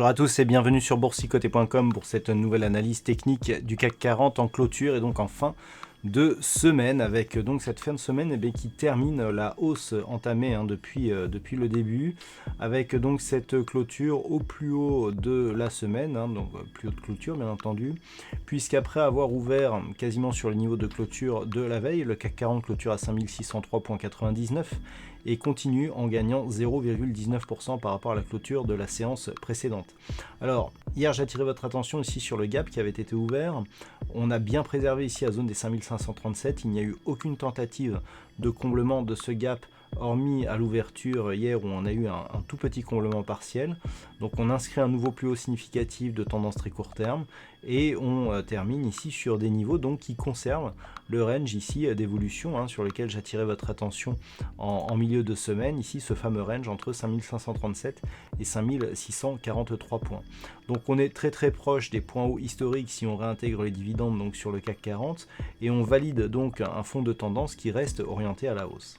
Bonjour à tous et bienvenue sur boursicoté.com pour cette nouvelle analyse technique du CAC 40 en clôture et donc en fin de semaine, avec donc cette fin de semaine qui termine la hausse entamée depuis le début, avec donc cette clôture au plus haut de la semaine, donc plus haut de clôture bien entendu, puisqu'après avoir ouvert quasiment sur le niveau de clôture de la veille, le CAC 40 clôture à 5603,99 et continue en gagnant 0,19% par rapport à la clôture de la séance précédente. Alors, hier j'ai attiré votre attention ici sur le gap qui avait été ouvert. On a bien préservé ici la zone des 5537, il n'y a eu aucune tentative de comblement de ce gap, hormis à l'ouverture hier où on a eu un tout petit comblement partiel. Donc on inscrit un nouveau plus haut significatif de tendance très court terme et on termine ici sur des niveaux donc qui conservent le range ici d'évolution sur lequel j'attirais votre attention en milieu de semaine, ici ce fameux range entre 5537 et 5643 points. Donc on est très proche des points hauts historiques si on réintègre les dividendes donc sur le CAC 40 et on valide donc un fond de tendance qui reste orienté à la hausse.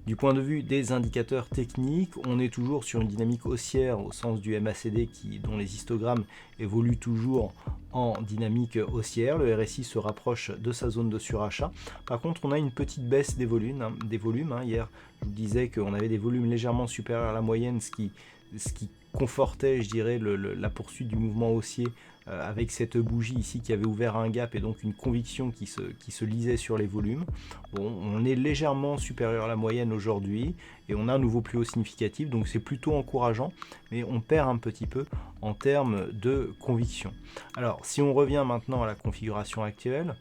Du point de vue des indicateurs techniques, on est toujours sur une dynamique haussière au sens du MACD dont les histogrammes évoluent toujours en dynamique haussière. Le RSI se rapproche de sa zone de surachat. Par contre, on a une petite baisse des volumes. Hier, je vous disais qu'on avait des volumes légèrement supérieurs à la moyenne, ce qui confortait, je dirais, la poursuite du mouvement haussier avec cette bougie ici qui avait ouvert un gap et donc une conviction qui se lisait sur les volumes. Bon, on est légèrement supérieur à la moyenne aujourd'hui et on a un nouveau plus haut significatif, donc c'est plutôt encourageant, mais on perd un petit peu en termes de conviction. Alors, si on revient maintenant à la configuration actuelle,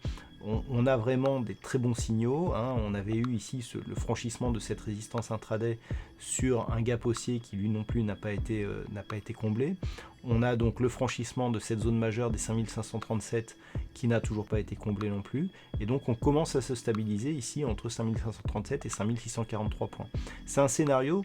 on a vraiment des très bons signaux. On avait eu ici le franchissement de cette résistance intraday sur un gap haussier qui lui non plus n'a pas été comblé. On a donc le franchissement de cette zone majeure des 5537 qui n'a toujours pas été comblé non plus. Et donc on commence à se stabiliser ici entre 5537 et 5643 points. C'est un scénario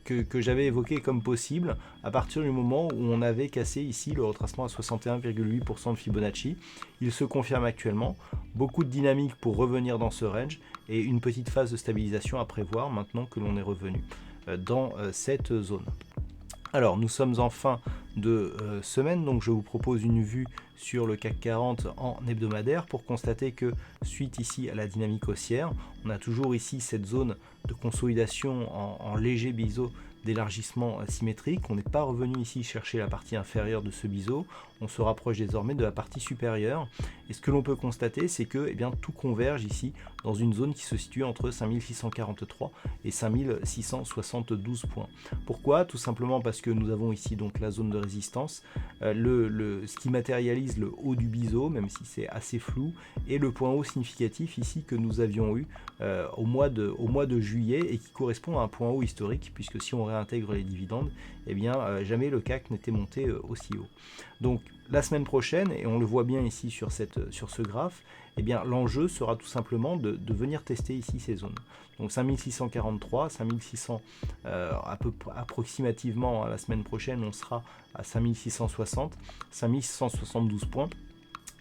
que j'avais évoqué comme possible à partir du moment où on avait cassé ici le retracement à 61,8% de Fibonacci. Il se confirme actuellement, beaucoup de dynamique pour revenir dans ce range et une petite phase de stabilisation à prévoir maintenant que l'on est revenu dans cette zone. Alors nous sommes en fin de semaine, donc je vous propose une vue sur le CAC 40 en hebdomadaire pour constater que suite ici à la dynamique haussière, on a toujours ici cette zone de consolidation en léger biseau d'élargissement symétrique. On n'est pas revenu ici chercher la partie inférieure de ce biseau, on se rapproche désormais de la partie supérieure et ce que l'on peut constater c'est que tout converge ici dans une zone qui se situe entre 5643 et 5672 points. Pourquoi? Tout simplement parce que nous avons ici donc la zone de résistance, ce qui matérialise le haut du biseau, même si c'est assez flou, et le point haut significatif ici que nous avions eu au mois de juillet et qui correspond à un point haut historique, puisque si on réintègre les dividendes, jamais le CAC n'était monté aussi haut. Donc la semaine prochaine, et on le voit bien ici sur ce graphe, l'enjeu sera tout simplement de venir tester ici ces zones. Donc 5643, 5600 approximativement la semaine prochaine, on sera à 5660, 5672 points.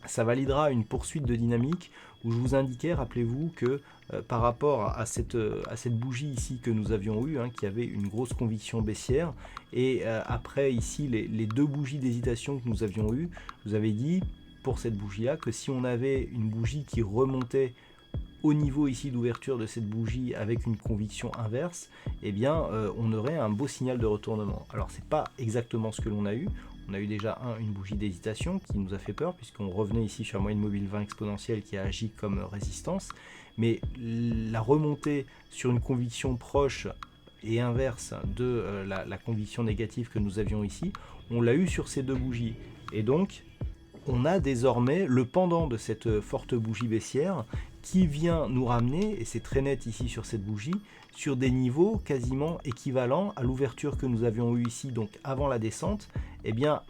Ça validera une poursuite de dynamique où je vous indiquais, rappelez-vous que par rapport à cette bougie ici que nous avions eue, qui avait une grosse conviction baissière, et après ici les deux bougies d'hésitation que nous avions eues, je vous avais dit pour cette bougie-là que si on avait une bougie qui remontait au niveau ici d'ouverture de cette bougie avec une conviction inverse, on aurait un beau signal de retournement. Alors c'est pas exactement ce que l'on a eu. On a eu déjà une bougie d'hésitation qui nous a fait peur puisqu'on revenait ici sur la moyenne mobile 20 exponentielle qui a agi comme résistance, mais la remontée sur une conviction proche et inverse de la conviction négative que nous avions ici, on l'a eu sur ces deux bougies et donc on a désormais le pendant de cette forte bougie baissière qui vient nous ramener, et c'est très net ici sur cette bougie, sur des niveaux quasiment équivalents à l'ouverture que nous avions eu ici, donc avant la descente.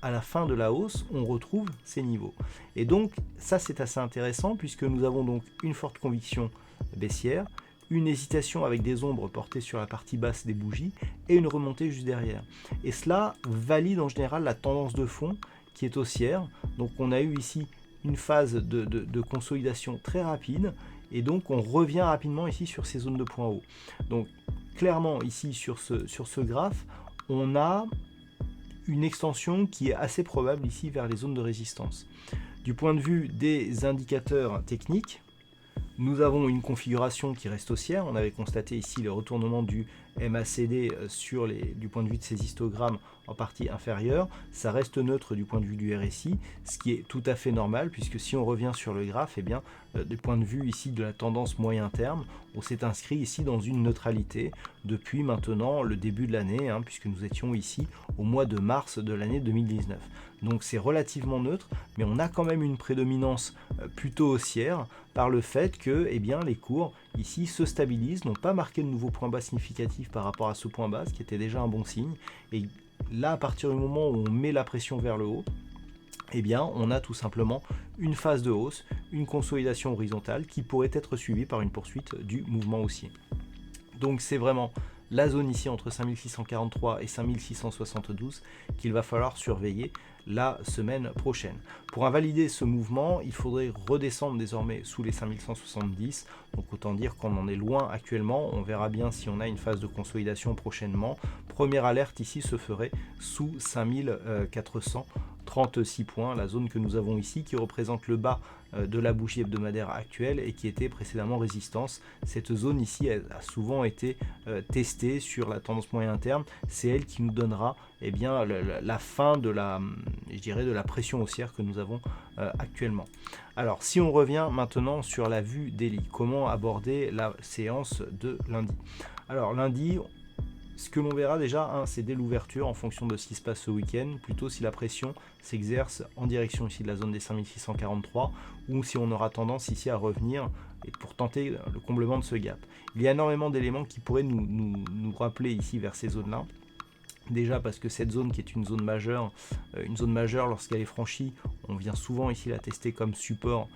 À la fin de la hausse, on retrouve ces niveaux. Et donc, ça c'est assez intéressant puisque nous avons donc une forte conviction baissière, une hésitation avec des ombres portées sur la partie basse des bougies et une remontée juste derrière. Et cela valide en général la tendance de fond qui est haussière. Donc on a eu ici une phase de consolidation très rapide et donc on revient rapidement ici sur ces zones de points hauts. Donc clairement ici sur ce graphe, on a une extension qui est assez probable ici vers les zones de résistance. Du point de vue des indicateurs techniques, nous avons une configuration qui reste haussière. On avait constaté ici le retournement du MACD du point de vue de ces histogrammes en partie inférieure. Ça reste neutre du point de vue du RSI, ce qui est tout à fait normal, puisque si on revient sur le graphe, eh bien, du point de vue ici de la tendance moyen terme, on s'est inscrit ici dans une neutralité depuis maintenant le début de l'année, puisque nous étions ici au mois de mars de l'année 2019. Donc c'est relativement neutre, mais on a quand même une prédominance plutôt haussière par le fait que eh bien, les cours ici se stabilisent, n'ont pas marqué de nouveaux points bas significatifs par rapport à ce point bas, ce qui était déjà un bon signe. Et là, à partir du moment où on met la pression vers le haut, eh bien, on a tout simplement une phase de hausse, une consolidation horizontale qui pourrait être suivie par une poursuite du mouvement haussier. Donc c'est vraiment la zone ici entre 5643 et 5672 qu'il va falloir surveiller la semaine prochaine. Pour invalider ce mouvement, il faudrait redescendre désormais sous les 5170, donc autant dire qu'on en est loin actuellement. On verra bien si on a une phase de consolidation prochainement. Première alerte ici se ferait sous 5436 points, la zone que nous avons ici qui représente le bas de la bougie hebdomadaire actuelle et qui était précédemment résistance. Cette zone ici a souvent été testée sur la tendance moyen terme. C'est elle qui nous donnera eh bien, la fin de la pression haussière que nous avons actuellement. Alors si on revient maintenant sur la vue daily, comment aborder la séance de lundi? Alors lundi, ce que l'on verra déjà, c'est dès l'ouverture en fonction de ce qui se passe ce week-end, plutôt si la pression s'exerce en direction ici de la zone des 5643 ou si on aura tendance ici à revenir et pour tenter le comblement de ce gap. Il y a énormément d'éléments qui pourraient nous rappeler ici vers ces zones-là. Déjà parce que cette zone qui est une zone majeure lorsqu'elle est franchie, on vient souvent ici la tester comme support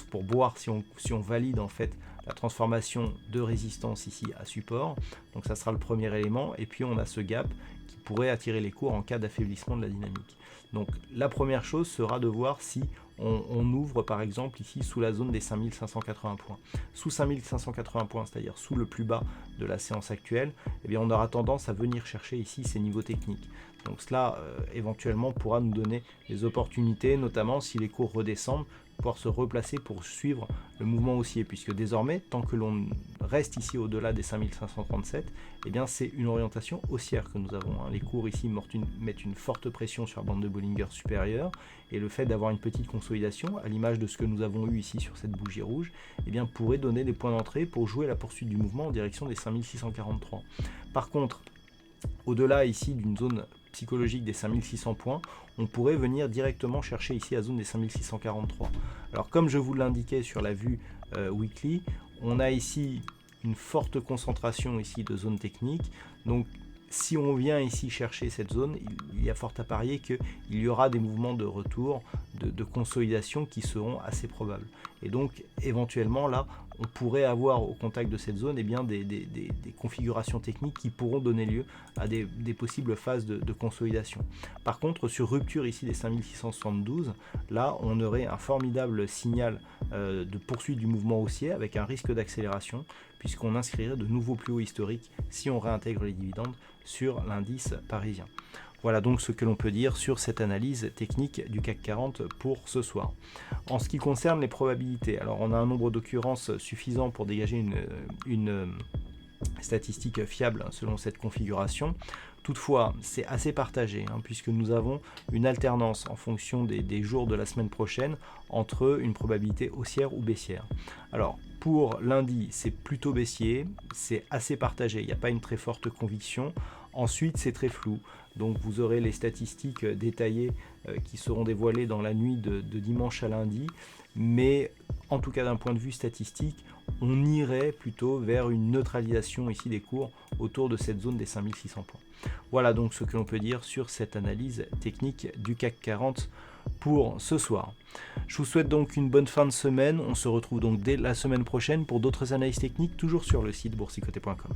pour voir si on valide en fait la transformation de résistance ici à support. Donc ça sera le premier élément. Et puis on a ce gap qui pourrait attirer les cours en cas d'affaiblissement de la dynamique. Donc la première chose sera de voir si on ouvre par exemple ici sous la zone des 5580 points. Sous 5580 points, c'est-à-dire sous le plus bas de la séance actuelle, eh bien on aura tendance à venir chercher ici ces niveaux techniques. Donc cela éventuellement pourra nous donner des opportunités, notamment si les cours redescendent, pouvoir se replacer pour suivre le mouvement haussier, puisque désormais, tant que l'on reste ici au-delà des 5537, eh bien c'est une orientation haussière que nous avons. Les cours ici mettent une forte pression sur la bande de Bollinger supérieure, et le fait d'avoir une petite consolidation, à l'image de ce que nous avons eu ici sur cette bougie rouge, eh bien pourrait donner des points d'entrée pour jouer la poursuite du mouvement en direction des 5643. Par contre, au-delà ici d'une zone psychologique des 5600 points, on pourrait venir directement chercher ici la zone des 5643. Alors comme je vous l'indiquais sur la vue weekly, on a ici une forte concentration ici de zones techniques. Donc si on vient ici chercher cette zone, il y a fort à parier qu'il y aura des mouvements de retour, de consolidation qui seront assez probables. Et donc éventuellement là, on pourrait avoir au contact de cette zone eh bien, des configurations techniques qui pourront donner lieu à des possibles phases de consolidation. Par contre, sur rupture ici des 5672, là on aurait un formidable signal de poursuite du mouvement haussier avec un risque d'accélération, puisqu'on inscrirait de nouveaux plus hauts historiques si on réintègre les dividendes sur l'indice parisien. Voilà donc ce que l'on peut dire sur cette analyse technique du CAC 40 pour ce soir. En ce qui concerne les probabilités, alors on a un nombre d'occurrences suffisant pour dégager une statistique fiable selon cette configuration. Toutefois, c'est assez partagé, puisque nous avons une alternance en fonction des jours de la semaine prochaine entre une probabilité haussière ou baissière. Alors, pour lundi, c'est plutôt baissier, c'est assez partagé, il n'y a pas une très forte conviction. Ensuite, c'est très flou, donc vous aurez les statistiques détaillées qui seront dévoilées dans la nuit de dimanche à lundi, mais en tout cas d'un point de vue statistique, on irait plutôt vers une neutralisation ici des cours autour de cette zone des 5600 points. Voilà donc ce que l'on peut dire sur cette analyse technique du CAC 40 pour ce soir. Je vous souhaite donc une bonne fin de semaine. On se retrouve donc dès la semaine prochaine pour d'autres analyses techniques, toujours sur le site boursicoté.com.